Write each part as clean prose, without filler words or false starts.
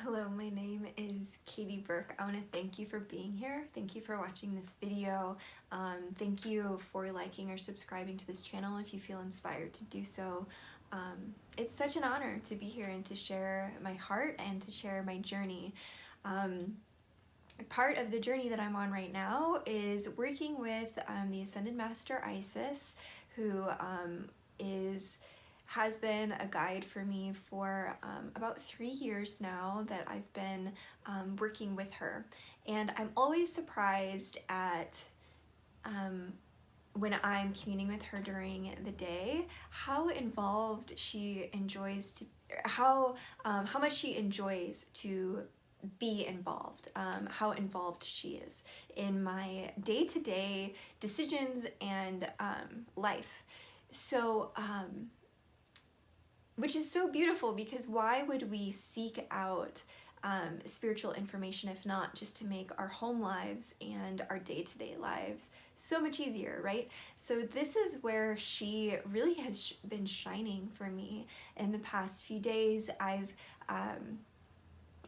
Hello, my name is Katie Burke. I want to thank you for being here. Thank you for watching this video. Thank you for liking or subscribing to this channel if you feel inspired to do so. It's such an honor to be here and to share my heart and to share my journey. Part of the journey that I'm on right now is working with the Ascended Master Isis, who has been a guide for me for about 3 years now that I've been working with her. And I'm always surprised at when I'm communing with her during the day, how involved she enjoys to, how much she enjoys to be involved, how involved she is in my day-to-day decisions and life. So, which is so beautiful, because why would we seek out spiritual information if not just to make our home lives and our day-to-day lives so much easier, right? So this is where she really has been shining for me in the past few days. I've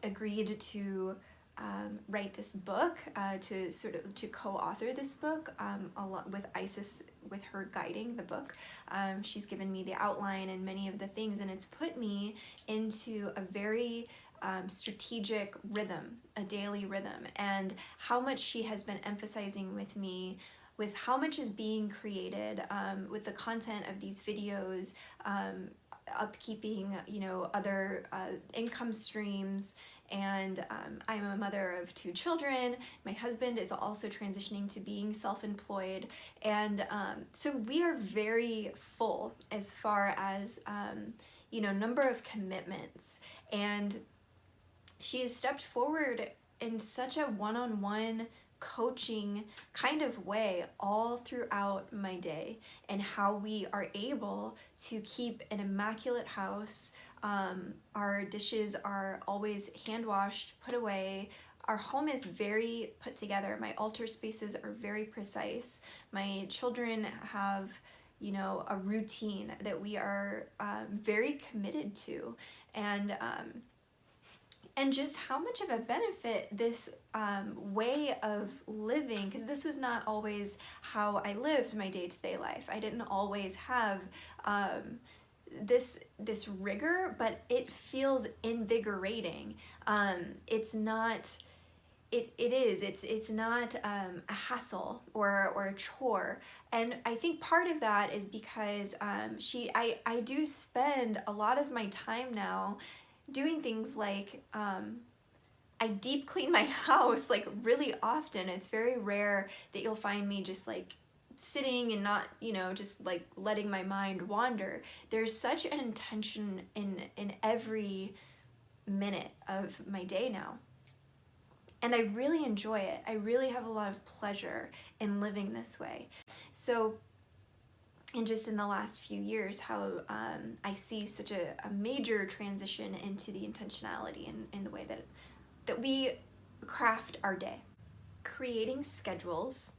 agreed to write this book, to co-author this book along with Isis, with her guiding the book. She's given me the outline and many of the things, and it's put me into a very strategic rhythm, a daily rhythm, and how much she has been emphasizing with me, with how much is being created, with the content of these videos, upkeeping, other income streams. And I'm a mother of 2 children. My husband is also transitioning to being self-employed. And so we are very full as far as, number of commitments. And she has stepped forward in such a one-on-one coaching kind of way all throughout my day, and how we are able to keep an immaculate house. Our dishes are always hand washed, put away. Our home is very put together. My altar spaces are very precise. My children have, a routine that we are very committed to. And just how much of a benefit this way of living, because this was not always how I lived my day-to-day life. I didn't always have this rigor, but it feels invigorating. It's not a hassle or a chore. And I think part of that is because I do spend a lot of my time now doing things like I deep clean my house like really often. It's very rare that you'll find me just like sitting and not, just like letting my mind wander. There's such an intention in every minute of my day now. And I really enjoy it. I really have a lot of pleasure in living this way. So, and just in the last few years, how I see such a major transition into the intentionality in the way that we craft our day. Creating schedules,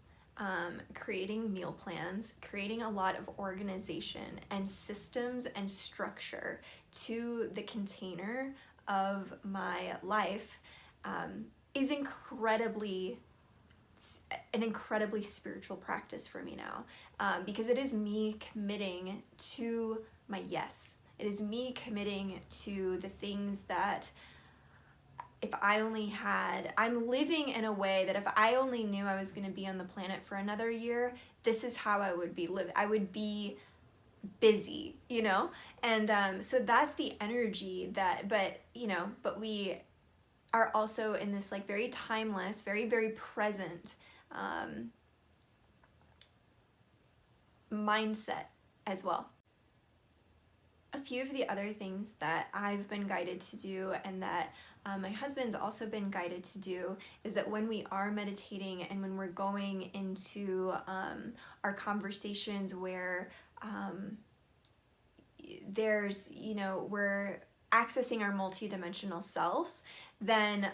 creating meal plans, creating a lot of organization and systems and structure to the container of my life is an incredibly spiritual practice for me now, because it is me committing to my yes. It is me committing to the things that if I only had, I'm living in a way that if I only knew I was going to be on the planet for another year, this is how I would be living. I would be busy, and so that's the energy that, but we are also in this like very timeless, very, very present mindset as well. A few of the other things that I've been guided to do, and that my husband's also been guided to do, is that when we are meditating and when we're going into our conversations where there's, we're accessing our multidimensional selves, then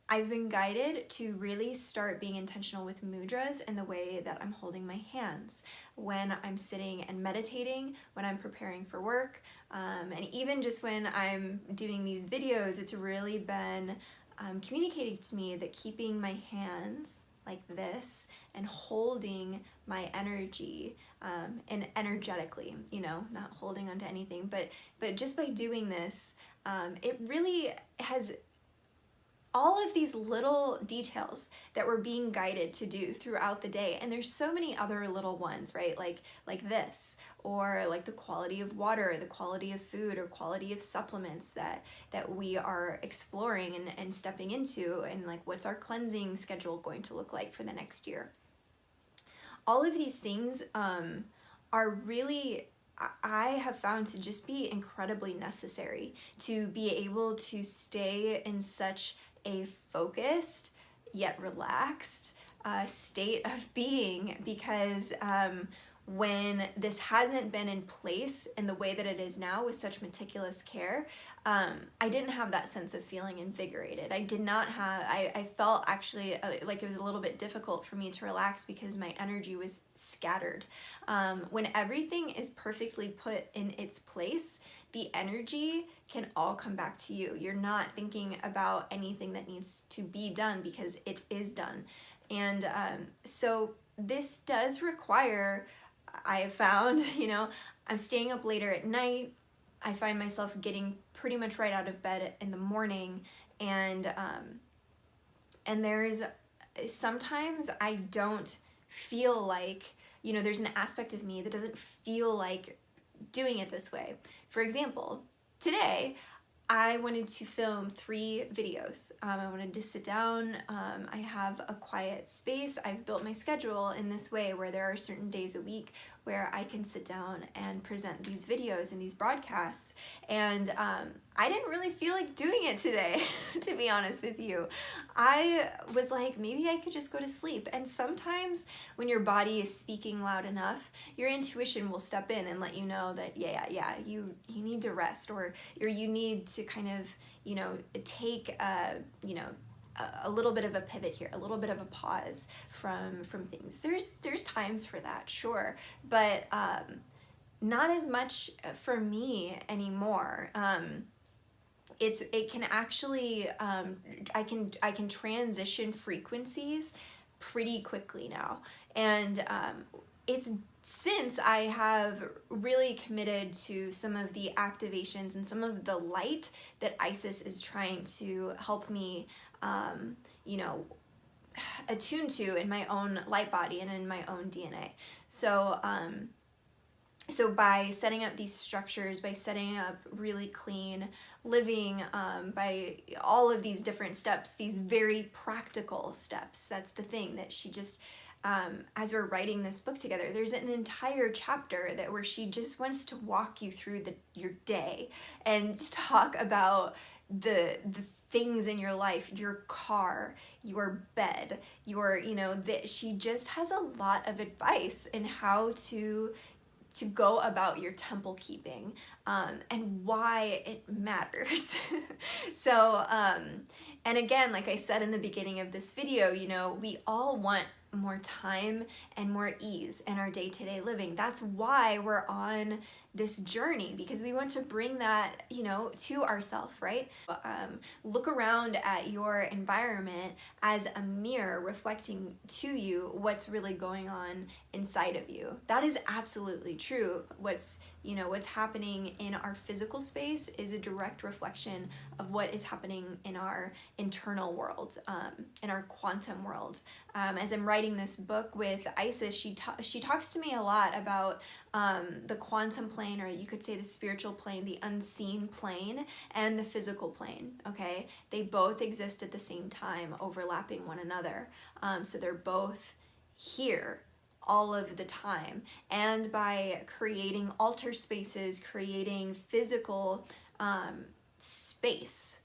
I've been guided to really start being intentional with mudras and the way that I'm holding my hands when I'm sitting and meditating, when I'm preparing for work, and even just when I'm doing these videos. It's really been communicating to me that keeping my hands like this and holding my energy and energetically, not holding onto anything, but just by doing this, it really has all of these little details that we're being guided to do throughout the day. And there's so many other little ones, right? Like this, or like the quality of water, the quality of food, or quality of supplements that we are exploring and stepping into, and like what's our cleansing schedule going to look like for the next year. All of these things are really, I have found to just be incredibly necessary to be able to stay in such a focused yet relaxed state of being, because when this hasn't been in place in the way that it is now with such meticulous care, I didn't have that sense of feeling invigorated. I did not have, I felt actually like it was a little bit difficult for me to relax because my energy was scattered. When everything is perfectly put in its place, the energy can all come back to you. You're not thinking about anything that needs to be done because it is done. And so this does require, I have found, I'm staying up later at night. I find myself getting pretty much right out of bed in the morning, and there's sometimes I don't feel like, there's an aspect of me that doesn't feel like doing it this way. For example, today I wanted to film 3 videos. I wanted to sit down. I have a quiet space. I've built my schedule in this way where there are certain days a week where I can sit down and present these videos and these broadcasts. And I didn't really feel like doing it today, to be honest with you. I was like, maybe I could just go to sleep. And sometimes when your body is speaking loud enough, your intuition will step in and let you know that, you need to rest, or you need to kind of, take a little bit of a pivot here, a little bit of a pause from things. There's times for that, sure, but not as much for me anymore. It can actually I can transition frequencies pretty quickly now, and it's since I have really committed to some of the activations and some of the light that Isis is trying to help me attune to in my own light body and in my own DNA. So so by setting up these structures, by setting up really clean living, by all of these different steps, these very practical steps, that's the thing that she just, as we're writing this book together, there's an entire chapter where she just wants to walk you through your day and talk about the things in your life, your car, your bed, she just has a lot of advice in how to go about your temple keeping, and why it matters. So, and again, like I said in the beginning of this video, we all want more time and more ease in our day-to-day living. That's why we're on this journey, because we want to bring that, to ourselves, right? Look around at your environment as a mirror reflecting to you what's really going on inside of you. That is absolutely true. What's happening in our physical space is a direct reflection of what is happening in our internal world, in our quantum world. As I'm writing this book with Isis, she talks to me a lot about the quantum plane, or you could say the spiritual plane, the unseen plane, and the physical plane, okay? They both exist at the same time, overlapping one another. So they're both here all of the time. And by creating altar spaces, creating physical space,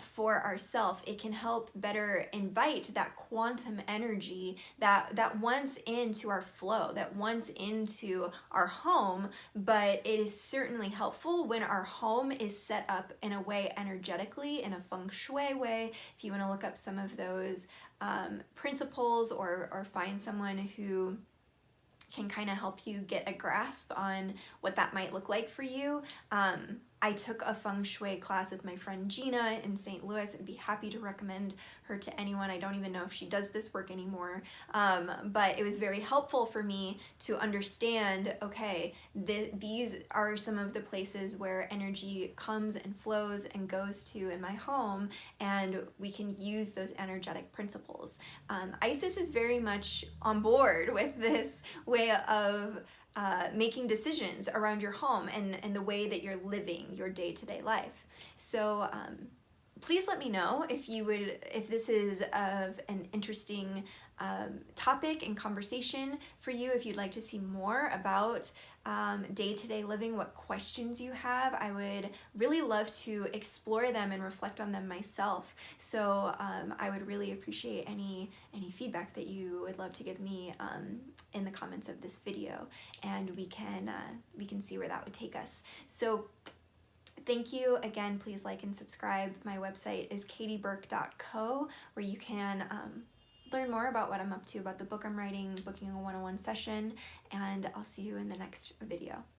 for ourself, it can help better invite that quantum energy that wants into our flow, that wants into our home. But it is certainly helpful when our home is set up in a way energetically, in a feng shui way. If you want to look up some of those principles, or find someone who can kind of help you get a grasp on what that might look like for you. I took a feng shui class with my friend Gina in St. Louis. I'd be happy to recommend her to anyone. I don't even know if she does this work anymore, but it was very helpful for me to understand, okay, these are some of the places where energy comes and flows and goes to in my home, and we can use those energetic principles. Isis is very much on board with this way of making decisions around your home and the way that you're living your day-to-day life. So please let me know if this is of an interesting topic and conversation for you, if you'd like to see more about day-to-day living, what questions you have. I would really love to explore them and reflect on them myself. So I would really appreciate any feedback that you would love to give me in the comments of this video, and we can see where that would take us. So thank you again. Please like and subscribe. My website is katieburke.co, where you can learn more about what I'm up to, about the book I'm writing, booking a one-on-one session, and I'll see you in the next video.